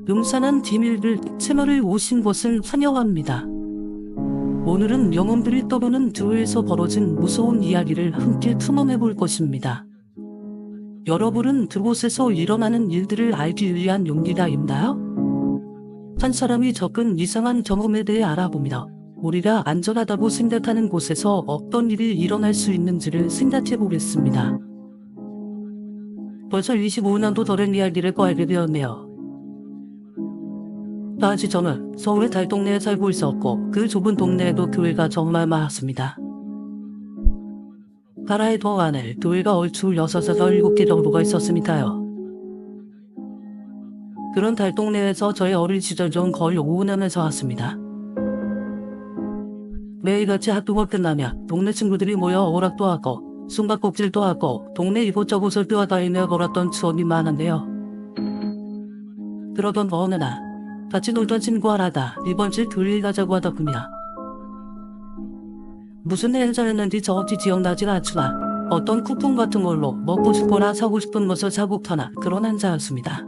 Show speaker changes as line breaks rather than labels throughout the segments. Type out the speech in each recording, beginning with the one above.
음산한 비밀들 채널에 오신 것을 환영합니다. 오늘은 영혼들이 떠도는 교회에서 벌어진 무서운 이야기를 함께 탐험해 볼 것입니다. 여러분은 그곳에서 일어나는 일들을 알기 위한 용기가 있나요? 한 사람이 겪은 이상한 경험에 대해 알아보며 우리가 안전하다고 생각하는 곳에서 어떤 일이 일어날 수 있는지를 생각해 보겠습니다. 벌써 25년도 더 된 이야기를 알게 되었네요. 당시 저는 서울의 달동네에 살고 있었고 그 좁은 동네에도 교회가 정말 많았습니다. 가라의 더 안에 교회가 얼추 6에서 7개 정도가 있었으니까요. 그런 달동네에서 저의 어린 시절 전 거의 5년을 살았습니다. 매일같이 학교가 끝나면 동네 친구들이 모여 오락도 하고 숨바꼭질도 하고 동네 이곳저곳을 뛰어다니며 놀았던 추억이 많은데요. 그러던 어느 날 같이 놀던 친구 하나가 이번 주 교회에 가자고 하더군요. 무슨 행사였는지 정확히 기억나진 않지만 어떤 쿠폰 같은 걸로 먹고 싶거나 사고 싶은 것을 사고 터나 그런 행사였습니다.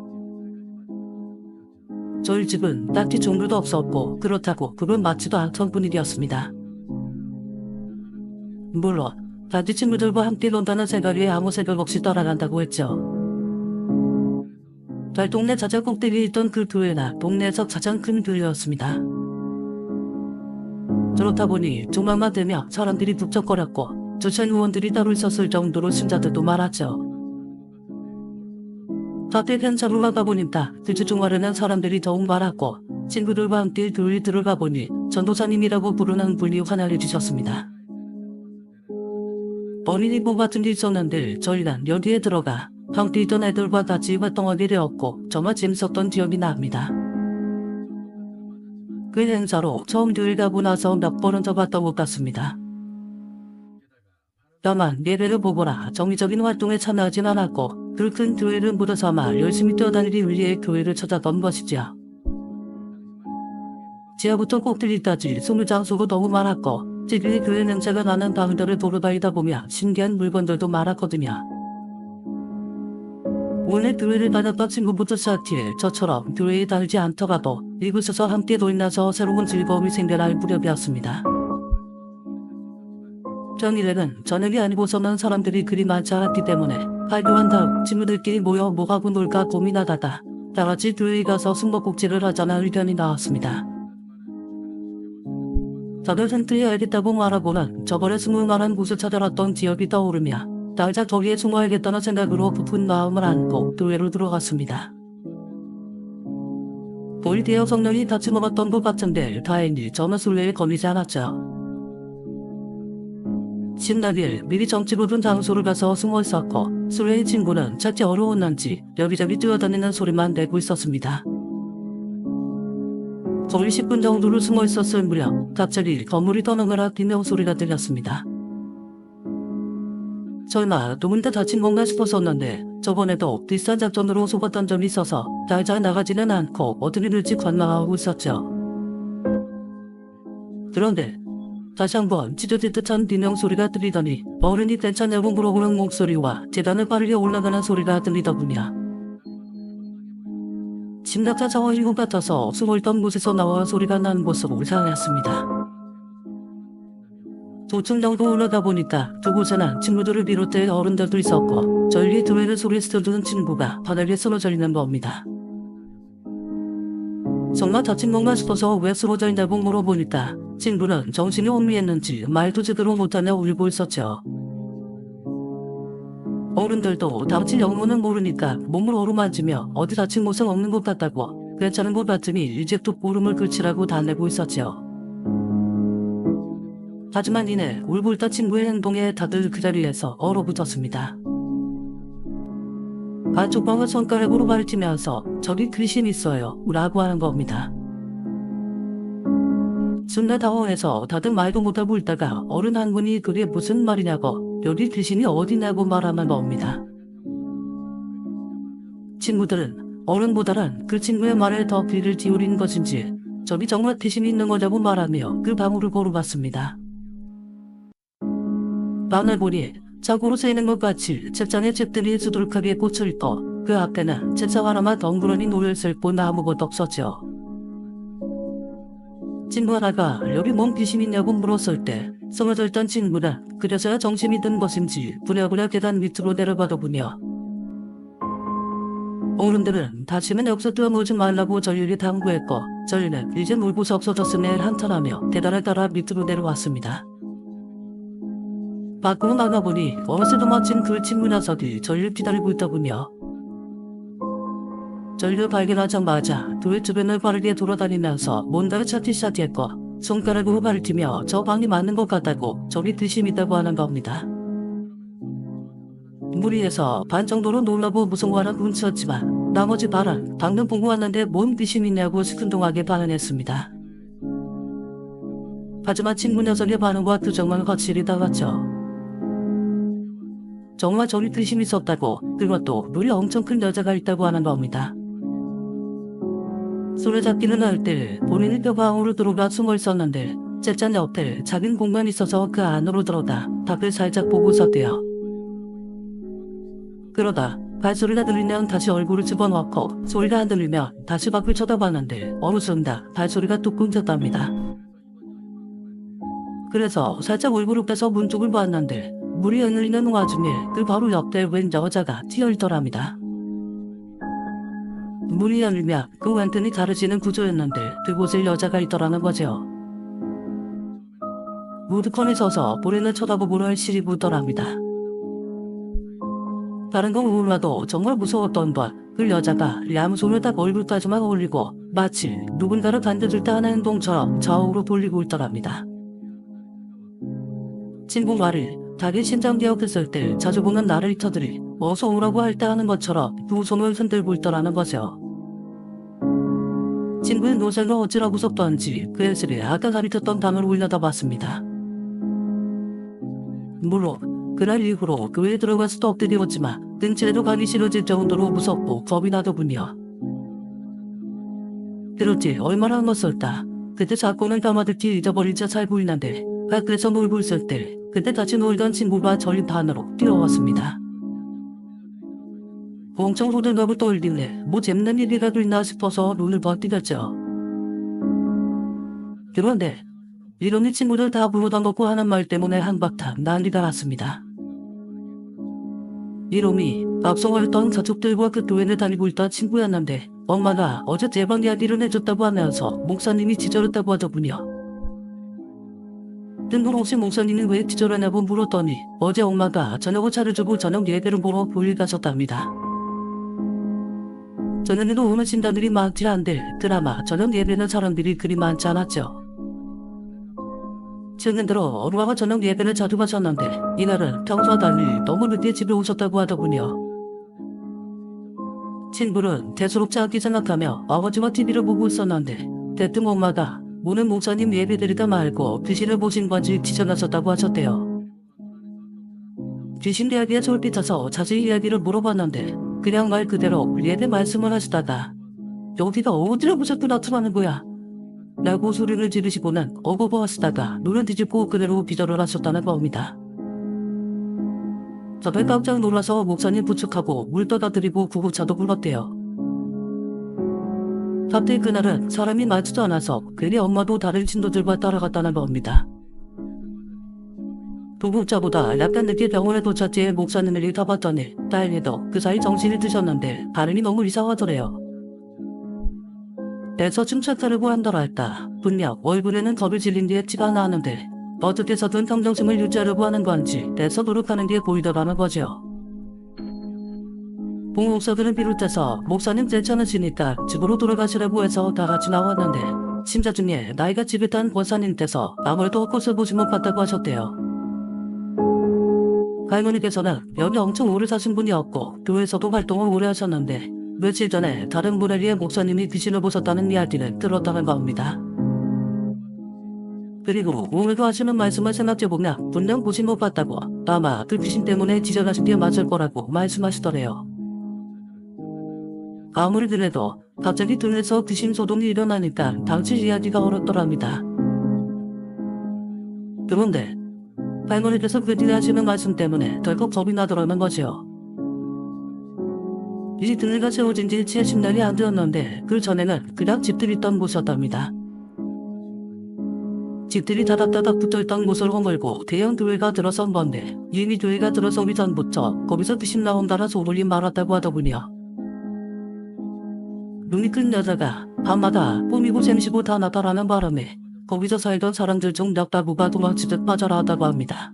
저희 집은 딱히 종류도 없었고 그렇다고 그걸 맞지도 않던 분위기였습니다. 물론 같이 친구들과 함께 논다는 생각에 아무 생각 없이 따라간다고 했죠. 달동네 가장 꼭대기에 있던 그 교회나 동네에서 가장 큰 교회였습니다. 그렇다 보니 주말만 되면 사람들이 북적거렸고 주찬 의원들이 따로 있었을 정도로 신자들도 많았죠. 다들 행사로 가다 보니까 그 주 주말에는 사람들이 더욱 많았고 친구들과 함께 교회에 들어가 보니 전도사님이라고 부르는 분이 환영해 주셨습니다. 어린이부 같은 게 있었는데 저희는 여기에 들어가 함께 있던 애들과 같이 활동하게 되었고 정말 재밌었던 기억이 납니다. 그 행사로 처음 교회 가고 나서 몇 번은 더 갔던 것 같습니다. 다만 예배를 보거나 정기적인 활동에 참여하진 않았고 그 큰 교회를 무려 삼아 열심히 뛰어다니기 위해 교회를 찾았던 것이지요. 지하부터 꼭대기까지 숨을 장소가 너무 많았고 지금의 교회 냄새가 나는 방들을 돌아다니다 보면 신기한 물건들도 많았거든요. 원래 교회를 다녔던 친구부터 시작해 저처럼 교회에 다니지 않더라도 이곳에서 함께 놀면서 새로운 즐거움이 생겨날 무렵이었습니다. 평일에는 저녁이 아니고서는 사람들이 그리 많지 않았기 때문에 발교한 다음 친구들끼리 모여 뭐하고 놀까 고민하다가 다같이 교회에 가서 숨바꼭질을 하자는 의견이 나왔습니다. 다들 텐트에 알겠다고 말하고는 저번에 숨을 만한 곳을 찾아놨던 기억이 떠오르며 당장 저기에 숨어야겠다는 생각으로 부푼 마음을 안고 교회로 들어갔습니다. 거의 대여섯 명이 같이 먹었던 것 같은데 다행히 저는 술래에 걸리지 않았죠. 신나길 미리 정치 부른 장소를 가서 숨어 있었고 술래의 친구는 찾기 어려웠는지 여기저기 뛰어다니는 소리만 내고 있었습니다. 거의 10분 정도를 숨어 있었을 무렵 갑자기 건물이 떠나가라 비명 소리가 들렸습니다. 설마 누군가 다친 건가 싶었었는데 저번에도 비싼 작전으로 속았던 점이 있어서 달잘 나가지는 않고 어떻게 될지 관망하고 있었죠. 그런데 다시 한번 찢어질 듯한 비명 소리가 들리더니 어른이 괜찮냐고 물어보는 목소리와 계단을 빠르게 올라가는 소리가 들리더군요. 심각한 상황인 것 같아서 숨어있던 곳에서 나와 소리가 난 곳으로 향했습니다. 도층 정도 올라가 보니까 두 곳에는 친구들을 비롯해 어른들도 있었고 저희의 교회를 소리에 스쳐주는 친구가 바닥에 쓰러져 있는 겁니다. 정말 다친 건가 싶어서 왜 쓰러져 있냐고 물어보니까 친구는 정신이 혼미했는지 말도 제대로 못하며 울고 있었죠. 어른들도 당시 영문은 모르니까 몸을 어루만지며 어디 다친 곳은 없는 것 같다고 괜찮은 것 같으니 이제 또 울음을 그치라고 달래고 있었죠. 하지만 이내 울고 있던 친구의 행동에 다들 그 자리에서 얼어붙었습니다. 안쪽방을 손가락으로 가리키면서 저기 귀신 있어요 라고 하는 겁니다. 순간 당황해서 다들 말도 못하고 있다가 어른 한 분이 그게 무슨 말이냐고 여기 귀신이 어디냐고 말하는 겁니다. 친구들은 어른보다는 그 친구의 말에 더 귀를 기울인 것인지 저기 정말 귀신이 있는 거냐고 말하며 그 방으로 걸어갔습니다. 방을 보니 자고로 새는 것 같이 책장에 책들이 수두룩하게 꽂혀있고 그 앞에는 책상 하나만 덩그러니 놓여있을 뿐 아무것도 없었죠. 친구 하나가 여기 뭔 귀신이 있냐고 물었을 때 쓰러져 있던 친구는 그래서야 정신이 든 것인지 부랴부랴 계단 밑으로 내려가더군요. 어른들은 다시는 여기서 뛰어놀지 말라고 전율이 당부했고 전율은 이제 놀 곳이 없어졌음에 한탄하며 계단을 따라 밑으로 내려왔습니다. 밖으로 나가보니 어느새도 마침 그 친구 녀석이 전율 기다리고 있더군요. 전율을 발견하자마자 교회 주변을 빠르게 돌아다니면서 뭔가를 찾기 시작했고 손가락으로 가리키며 저 방이 맞는 것 같다고 저기 귀신이 있다고 하는 겁니다. 무리해서 반 정도로 놀라고 무서워하는 눈치였지만 나머지 반은 방금 보고 왔는데 뭔 귀신이 있냐고 시큰둥하게 반응했습니다. 하지만 친구 녀석의 반응과 표정은 확실히 달랐죠. 정말 저기 귀신이 있었다고, 그것도 눈이 엄청 큰 여자가 있다고 하는 겁니다. 술래잡기는 할 때 본인이 뼈가 안으로 들어가 숨어 있었는데 책장 옆에 작은 공간이 있어서 그 안으로 들어가 밖을 살짝 보고 있었대요. 그러다 발소리가 들리면 다시 얼굴을 집어넣고 소리가 안 들리면 다시 밖을 쳐다봤는데 어느 순간 발소리가 뚝 끊겼답니다. 그래서 살짝 얼굴을 빼서 문 쪽을 봤는데 물이 흔들리는 와중에 그 바로 옆에 웬 여자가 튀어있더랍니다. 문이 열리면 그 완전히 가려지는 구조였는데 그곳에 여자가 있더라는 거죠. 무드컨에 서서 볼에는 쳐다보고 얼씨리 보더랍니다. 다른 건 몰라도 정말 무서웠던 건 그 여자가 야무손을 딱 얼굴까지만 올리고 마치 누군가를 반겨줄 때 하는 행동처럼 좌우로 돌리고 있더랍니다. 친구 말을 닭이 신장개혁했을 때 자주 보는 나를 잊혀들이 어서 오라고 할 때 하는 것처럼 두 손을 흔들고 있더라는 거죠. 친구의 노쇠가 어찌나 무섭던지 그 애슬이 아까 가르쳤던 단어를 올려다봤습니다. 물론 그날 이후로 교회에 들어가서도 엎드리었지만 근처에도 가기 싫어질 정도로 무섭고 겁이 나더군요. 그렇지 얼마나 흘렀을까. 그때 사건을 담아듣기 잊어버리자 잘 보이는데 밖에서 놀고 있을 때 그때 같이 놀던 친구가 저희 반으로 뛰어왔습니다. 엄청 호들갑을 떨리네. 뭐 재밌는 일이라도 있나 싶어서 눈을 번뜨렸죠. 그런데 이런이 친구들 다 불러다 놓고 하는 말 때문에 한바탕 난리가 났습니다. 이놈이 앞서왔던 가족들과 그 교회를 다니고 있던 친구였는데 엄마가 어제 대박 이야기를 해줬다고 하면서 목사님이 기절했다고 하더군요. 뜬금없이 목사님이 왜 기절하냐고 물었더니 어제 엄마가 저녁을 차려주고 저녁 예배를 보러 볼일 가셨답니다. 저녁에도 오는 신자들이 많지 않은데 드라마 저녁 예배는 사람들이 그리 많지 않았죠. 최근 들어 엄마가 저녁 예배를 자주 가셨는데 이날은 평소와 달리 너무 늦게 집에 오셨다고 하더군요. 친구는 대수롭지 않게 생각하며 아버지와 TV를 보고 있었는데 대뜸 엄마가 오늘 목사님 예배 드리다 말고 귀신을 보신 건지 지적하셨다고 하셨대요. 귀신 이야기에 솔깃해서 자세히 이야기를 물어봤는데 그냥 말 그대로 예배 말씀을 하시다가 여기가 어디를 보셨고 나타나는 거야 라고 소리를 지르시고는 어버버 하시다가 눈을 뒤집고 그대로 기절을 하셨다는 겁니다. 저는 깜짝 놀라서 목사님 부축하고 물 떠다 드리고 구급차도 불렀대요. 갑자기 그날은 사람이 많지도 않아서 괜히 엄마도 다른 신도들과 따라갔다는 겁니다. 구급차보다 약간 늦게 병원에 도착해 목사님을 가봤더니 다행히도 그 사이 정신이 드셨는데 발음이 너무 이상하더래요. 애서 침착하려고 한달할까 분명 얼굴에는 겁을 질린 뒤에 티가 나는데 어떻게서든 평정심을 유지하려고 하는 건지 애서 노력하는 게 보이더라는 거죠. 봉목사들은 비롯해서 목사님 괜찮으시니까 집으로 돌아가시라고 해서 다 같이 나왔는데 신자 중에 나이가 지긋한 권사님 께서 아무래도 헛것을 보지 못했다고 하셨대요. 할머니께서는 여기 엄청 오래 사신 분이었고 교회에서도 활동을 오래 하셨는데 며칠 전에 다른 분에게 목사님이 귀신을 보셨다는 이야기를 들었다는 겁니다. 그리고 오늘도 하시는 말씀을 생각해보면 분명 보신 못 봤다고 아마 그 귀신 때문에 기절하신 게 맞을 거라고 말씀하시더래요. 아무리 그래도 갑자기 등에서 귀신 소동이 일어나니까 당칠 이야기가 어렵더랍니다. 그런데 할머니께서 그 뒤에 하시는 말씀 때문에 덜컥 겁이 나더라는 거죠. 이 등대가 세워진 지 70년이 안 되었는데 그 전에는 그냥 집들이 있던 곳이었답니다. 집들이 다닥다닥 붙어있던 곳을 허물고 대형 교회가 들어선 건데 이미 교회가 들어서기 전부터 거기서 귀신 나온다라 소문이 많았다고 하더군요. 눈이 큰 여자가 밤마다 뿜이고 샘시고 다 나타나는 바람에 거기서 살던 사람들 중 몇 가구가 도망치듯 빠져라 하다고 합니다.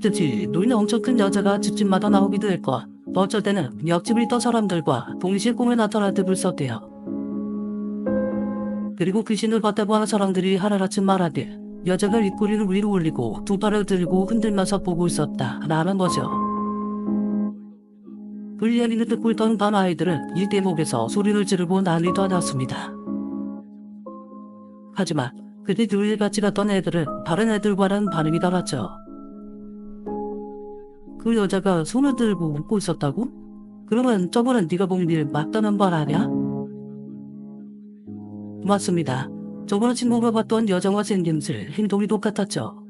특히 눈이 엄청 큰 여자가 집집마다 나오기도 했고 어쩔 때는 옆집을 있던 사람들과 동시에 꿈에 나타날 때 불렀대요. 그리고 귀신을 봤다고 하는 사람들이 하루아침 말하길 여자가 입꼬리를 위로 올리고 두 발을 들고 흔들면서 보고 있었다 라는 거죠. 그 이야기를 듣고 있던 반 아이들은 이 대목에서 소리를 지르고 난리도 났습니다. 하지만 그때 교회에 같이 갔던 애들은 다른 애들과는 반응이 달랐죠. 그 여자가 손을 들고 웃고 있었다고? 그러면 저번엔 네가 본 일 맞다는 말 아냐? 맞습니다. 저번에 친구가 봤던 여자와 생김새, 행동이 똑같았죠.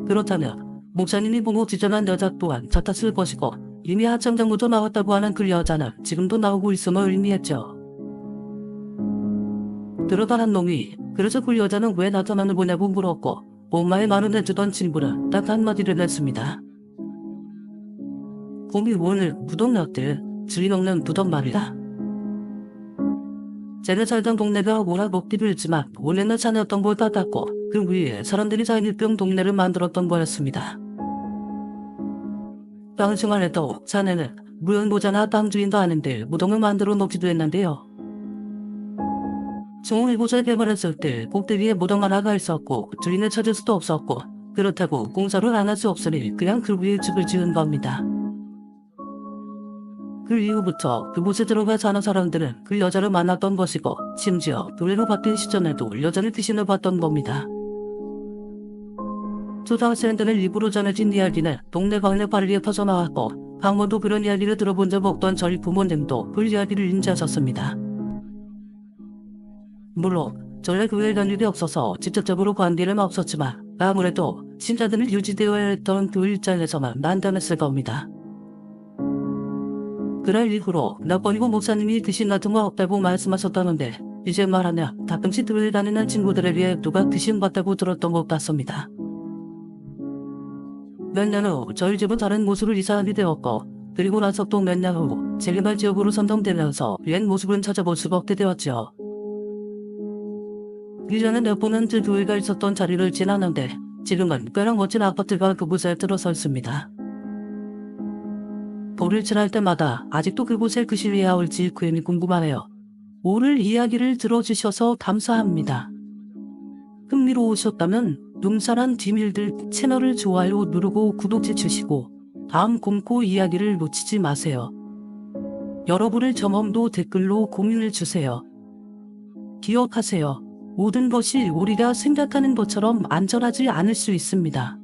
그렇다면 목사님이 보고 지전한 여자 또한 같았을 것이고 이미 한참 전부터 나왔다고 하는 그 여자는 지금도 나오고 있음을 의미했죠. 들어가는 놈이 그래서 그 여자는 왜 나타나는 거냐고 물었고 엄마의 말을 해주던 친구는 딱 한마디를 했습니다. 곰이 오늘 무덤났대. 주인 없는 무덤 말이다. 제가 살던 동네가 워낙 먹기도 했지만 원래는 산이었던 걸 같았고 그 위에 사람들이 살기병 동네를 만들었던 거였습니다. 당시만 해도 산에는 무연보자나 땅 주인도 아닌데 무덤을 만들어 놓기도 했는데요. 종이곳을 개발했을 때 꼭대기에 무덤 하나가 있었고 주인을 찾을 수도 없었고 그렇다고 공사를 안 할 수 없으니 그냥 그 위에 집을 지은 겁니다. 그 이후부터 그곳에 들어가 사는 사람들은 그 여자를 만났던 것이고 심지어 교회로 바뀐 시점에도 여자를 귀신을 봤던 겁니다. 초등학생들은 입으로 전해진 이야기는 동네 방네 빨리에 퍼져나왔고 한 번도 그런 이야기를 들어본 적 없던 저희 부모님도 그 이야기를 인지하셨습니다. 물론 전에 교회에 간 일이 없어서 직접적으로 관계는 없었지만 아무래도 신자들이 유지되어야 했던 교회 입장에서만 난감했을 겁니다. 그날 이후로 몇 번이고 목사님이 귀신 같은 거 없다고 말씀하셨다는데 이제 말하면 가끔씩 교회 다니는 친구들에게 누가 귀신 봤다고 들었던 것 같습니다. 몇 년 후 저희 집은 다른 곳으로 이사하게 되었고 그리고 나서 또 몇 년 후 재개발 지역으로 선정되면서 옛 모습은 찾아볼 수가 없게 되었죠. 이전에 몇 번은 그 교회가 있었던 자리를 지나는데 지금은 꽤나 멋진 아파트가 그곳에 들어서 있습니다. 돌을 지날 때마다 아직도 그곳에 귀신이 나올지 괜히 궁금하네요. 오늘 이야기를 들어주셔서 감사합니다. 흥미로우셨다면 눈사람 비밀들 채널을 좋아요 누르고 구독해 주시고 다음 공포 이야기를 놓치지 마세요. 여러분의 경험도 댓글로 공유해 주세요. 기억하세요. 모든 것이 우리가 생각하는 것처럼 안전하지 않을 수 있습니다.